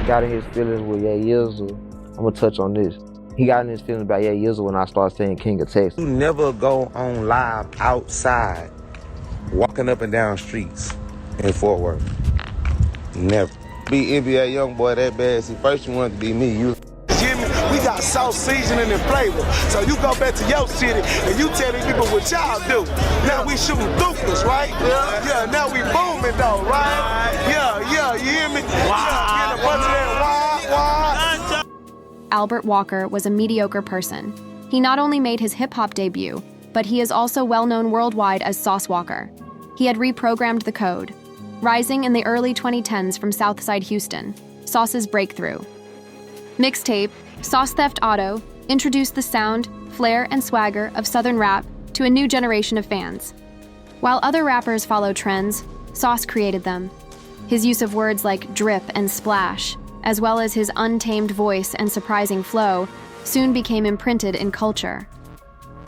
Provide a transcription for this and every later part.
got in his feelings with Yayo. I'm gonna touch on this. He got in his feelings about Yayo when I started saying King of Texas. You never go on live outside, walking up and down streets in Fort Worth. Never. Be NBA young boy that bad. See, first you wanted to be me. Jimmy, we got sauce, seasoning, and flavor. So you go back to your city and you tell these people what y'all do. Now we shooting duplas, right? Yeah, now we booming though, right? Yeah, you hear me? Yeah, getting a bunch of that wah. Albert Walker was a mediocre person. He not only made his hip-hop debut, but he is also well-known worldwide as Sauce Walka. He had reprogrammed the code. Rising in the early 2010s from Southside Houston, Sauce's breakthrough. Mixtape, Sauce Theft Auto, introduced the sound, flair, and swagger of Southern rap to a new generation of fans. While other rappers followed trends, Sauce created them. His use of words like drip and splash, as well as his untamed voice and surprising flow, soon became imprinted in culture.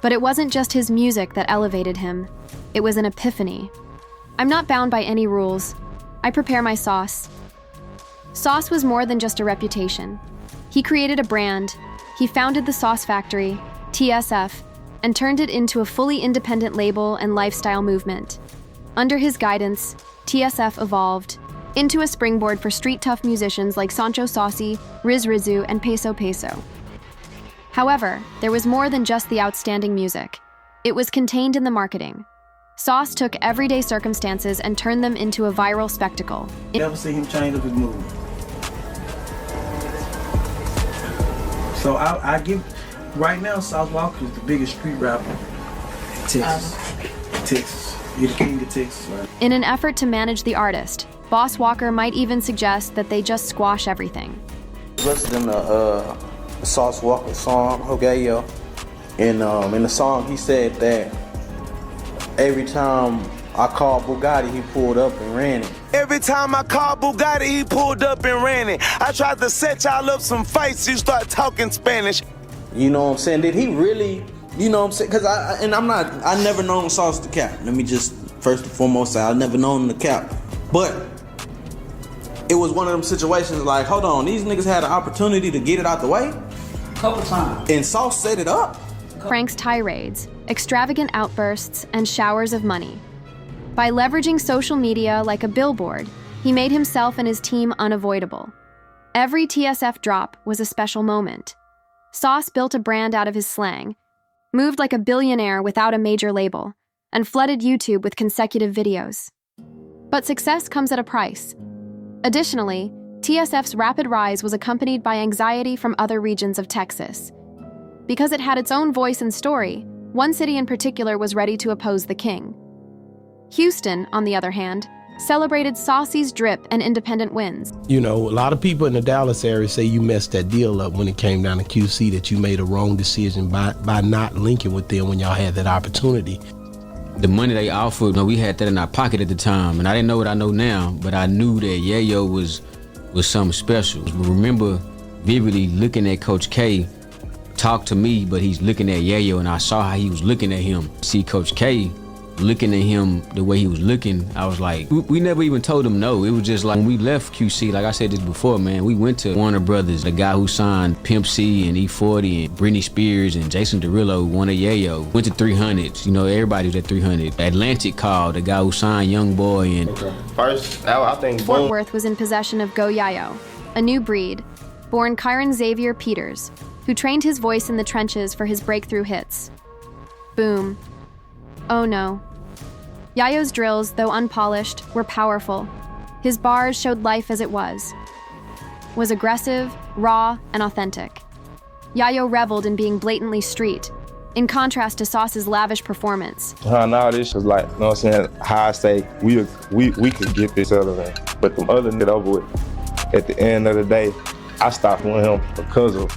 But it wasn't just his music that elevated him. It was an epiphany. I'm not bound by any rules. I prepare my sauce. Sauce was more than just a reputation. He created a brand. He founded the Sauce Factory, TSF, and turned it into a fully independent label and lifestyle movement. Under his guidance, TSF evolved into a springboard for street-tough musicians like Sancho Saucy, Riz Rizu, and Peso Peso. However, there was more than just the outstanding music. It was contained in the marketing. Sauce took everyday circumstances and turned them into a viral spectacle. Never see him change up his mood. So I give, right now, Sauce Walka is the biggest street rapper in Texas. You're the king of Texas, man. In an effort to manage the artist, Boss Walker might even suggest that they just squash everything. Listening to Sauce Walka song, Yayo, and in the song he said that every time I called Bugatti, he pulled up and ran it. Every time I called Bugatti, he pulled up and ran it. I tried to set y'all up some fights, you start talking Spanish. You know what I'm saying? Did he really, you know what I'm saying? Because I never known Sauce to cap. Let me just first and foremost say, I never known him to cap. But it was one of them situations like, hold on, these niggas had an opportunity to get it out the way. Couple times. And Sauce set it up. Frank's tirades, extravagant outbursts, and showers of money. By leveraging social media like a billboard, he made himself and his team unavoidable. Every TSF drop was a special moment. Sauce built a brand out of his slang, moved like a billionaire without a major label, and flooded YouTube with consecutive videos. But success comes at a price. Additionally, TSF's rapid rise was accompanied by anxiety from other regions of Texas. Because it had its own voice and story, one city in particular was ready to oppose the king. Houston, on the other hand, celebrated Saucy's drip and independent wins. You know, a lot of people in the Dallas area say you messed that deal up when it came down to QC, that you made a wrong decision by not linking with them when y'all had that opportunity. The money they offered, we had that in our pocket at the time, and I didn't know what I know now, but I knew that Yayo was something special. I remember vividly looking at Coach K talk to me, but he's looking at Yayo, and I saw how he was looking at him. See Coach K looking at him the way he was looking, I was like, we never even told him no. It was just like, when we left QC, like I said this before, man, we went to Warner Brothers, the guy who signed Pimp C and E40 and Britney Spears and Jason Derulo, one of Yayo. Went to 300, everybody was at 300. Atlantic called, the guy who signed Young Boy and... Okay. First, I think Fort Worth was in possession of Go Yayo, a new breed, born Kyron Xavier Peters, who trained his voice in the trenches for his breakthrough hits. Boom. Oh no. Yayo's drills, though unpolished, were powerful. His bars showed life as it was aggressive, raw, and authentic. Yayo reveled in being blatantly street, in contrast to Sauce's lavish performance. Now this was like, you know what I'm saying, how I say, we could get this other thing. But the other nigga over with, at the end of the day, I stopped with him because of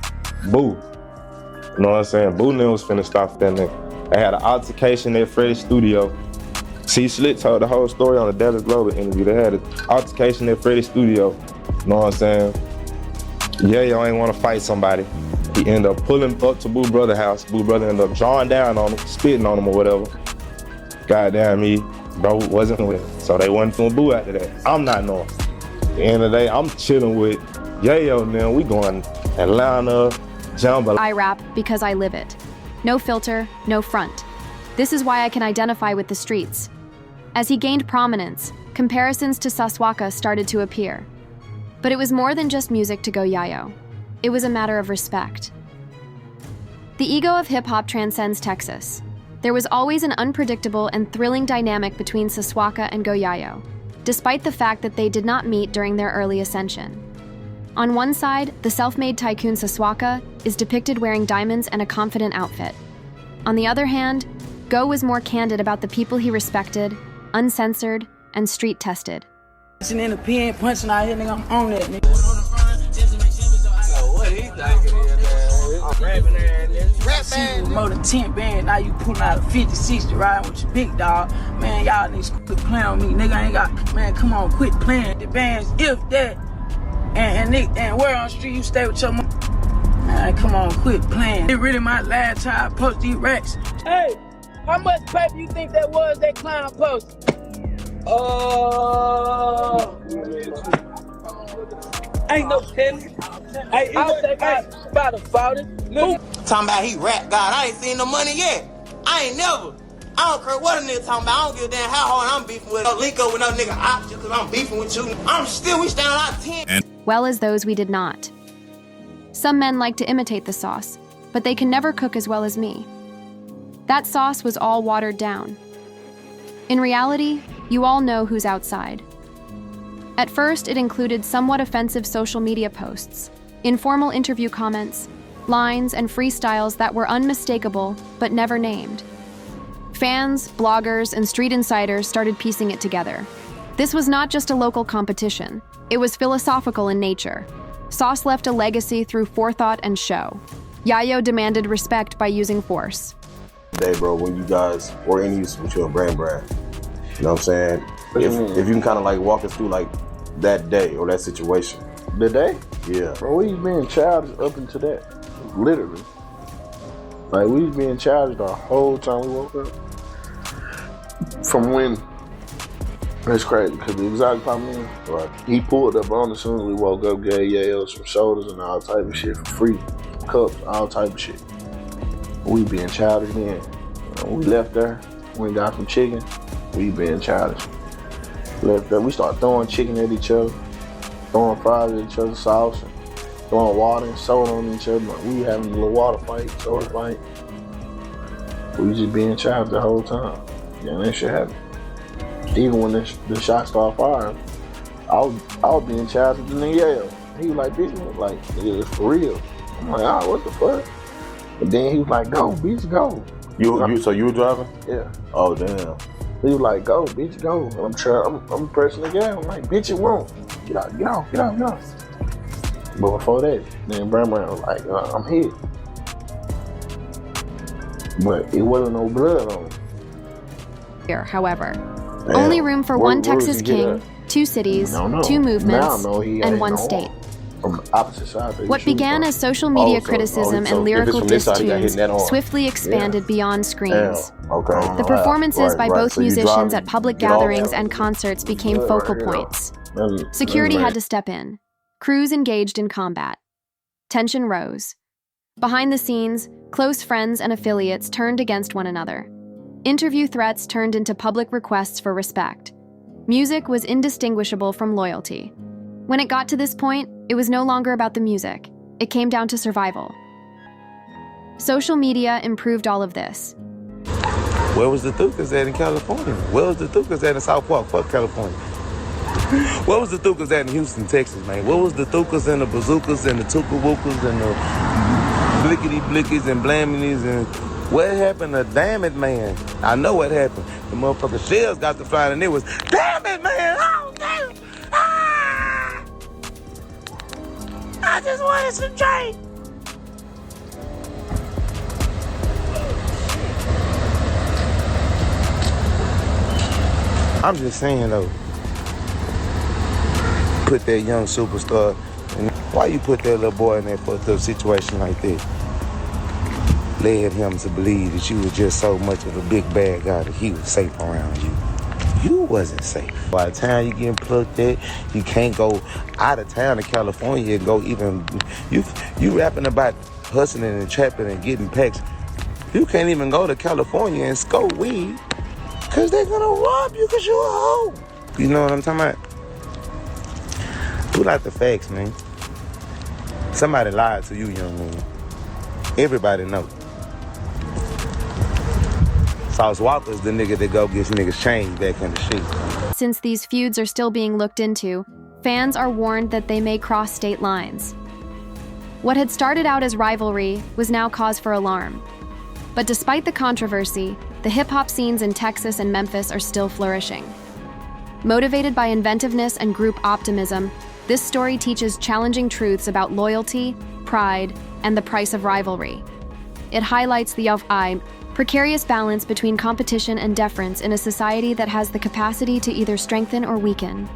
Boo. You know what I'm saying? Boo nigga was finna stop that nigga. They had an altercation at Freddy's studio. C. Slick told the whole story on the Dallas Globe interview. They had an altercation at Freddy's studio. You know what I'm saying? Yayo ain't want to fight somebody. He ended up pulling up to Boo Brother house. Boo Brother ended up drawing down on him, spitting on him or whatever. Goddamn me, bro wasn't with him. So they wasn't feeling Boo after that. I'm not knowing. At the end of the day, I'm chilling with Yayo now, we going Atlanta, Jumbo. I rap because I live it. No filter, no front. This is why I can identify with the streets. As he gained prominence, comparisons to Saswaka started to appear. But it was more than just music to go Yayo. It was a matter of respect. The ego of hip-hop transcends Texas. There was always an unpredictable and thrilling dynamic between Saswaka and Go Yayo, despite the fact that they did not meet during their early ascension. On one side, the self-made tycoon Saswaka is depicted wearing diamonds and a confident outfit. On the other hand, Go was more candid about the people he respected, uncensored, and street-tested. In the pen, punching out here, nigga, I'm on that, nigga. What he thinking I'm rapping there, nigga. Rap band, more than 10 bands, now you pulling out a 50, 60, riding with your big dog. Man, y'all niggas quit playing on me, nigga. I ain't got, man, come on, quit playing the bands, if that. And where on the street you stay with your mom? Man, come on, quit playing. It really my last time I post these racks. Hey, how much paper you think that was that clown posted? Ain't no penny. I'll take about a 40. Talking about he rap God. I ain't seen no money yet. I ain't never. I don't care what a nigga talking about. I don't give a damn how hard I'm beefing with. Don't link up with no nigga option because I'm beefing with you. We stand on our 10. Well as those we did not. Some men like to imitate the sauce, but they can never cook as well as me. That sauce was all watered down. In reality, you all know who's outside. At first, it included somewhat offensive social media posts, informal interview comments, lines, and freestyles that were unmistakable but never named. Fans, bloggers, and street insiders started piecing it together. This was not just a local competition. It was philosophical in nature. Sauce left a legacy through forethought and show. Yayo demanded respect by using force. Day, bro, when you guys were in use with your brand, you know what I'm saying? If you can kind of like walk us through like that day or that situation. The day? Yeah. Bro, we was being childish up into that, literally. Like, we was being childish the whole time we woke up. From when, that's crazy, because the exotic pop man, right, he pulled up on us as soon as we woke up, gave Yayo some shoulders and all type of shit for free, cups, all type of shit. We being childish then. We left there, we got some chicken, we being childish. Left there, we started throwing chicken at each other, throwing fries at each other, sauce, and throwing water and soda on each other. Like, we having a little water fight, soda fight. We was just being childish the whole time. Yeah, that shit happened. Even when the shots started firing, I was being childish with the nigga Yayo. He was like, bitch, like, it's for real. I'm like, what the fuck? But then he was like, go, bitch, go. So you were driving? Yeah. Oh, damn. He was like, go, bitch, go. And I'm pressing the gas. I'm like, bitch, it won't. Get out. But before that, then Brown was like, I'm hit. But it wasn't no blood on him. Here, however, only room for one Texas king, 2 cities, 2 movements, and 1 state. From the opposite side. What began as social media criticism and lyrical diss tunes swiftly expanded beyond screens. The performances by both musicians at public gatherings and concerts became focal points. Security had to step in. Crews engaged in combat. Tension rose. Behind the scenes, close friends and affiliates turned against one another. Interview threats turned into public requests for respect. Music was indistinguishable from loyalty. When it got to this point, it was no longer about the music. It came down to survival. Social media improved all of this. Where was the Thukas at in California? Where was the Thukas at in South Park, California? Where was the Thukas at in Houston, Texas, man? Where was the Thukas and the bazookas and the tuka-wookas and the blickety-blickies and blamities and what happened to damn it, man? I know what happened. The motherfucking shells got to flying and it was, damn it, man! Oh, damn! Ah! I just wanted some drink. I'm just saying though, put that young superstar, and why you put that little boy in that fucked up situation like that? Led him to believe that you were just so much of a big bad guy that he was safe around you. you wasn't safe. By the time you getting plucked at, you can't go out of town to California and go even, you rapping about hustling and trapping and getting packs. You can't even go to California and scope weed because they're going to rob you because you a hoe. You know what I'm talking about? Pull out the facts, man. Somebody lied to you, young man. Everybody know. Sauce Walker's the nigga that go gets niggas changed back in the shit. Since these feuds are still being looked into, fans are warned that they may cross state lines. What had started out as rivalry was now cause for alarm. But despite the controversy, the hip-hop scenes in Texas and Memphis are still flourishing. Motivated by inventiveness and group optimism, this story teaches challenging truths about loyalty, pride, and the price of rivalry. It highlights the precarious balance between competition and deference in a society that has the capacity to either strengthen or weaken.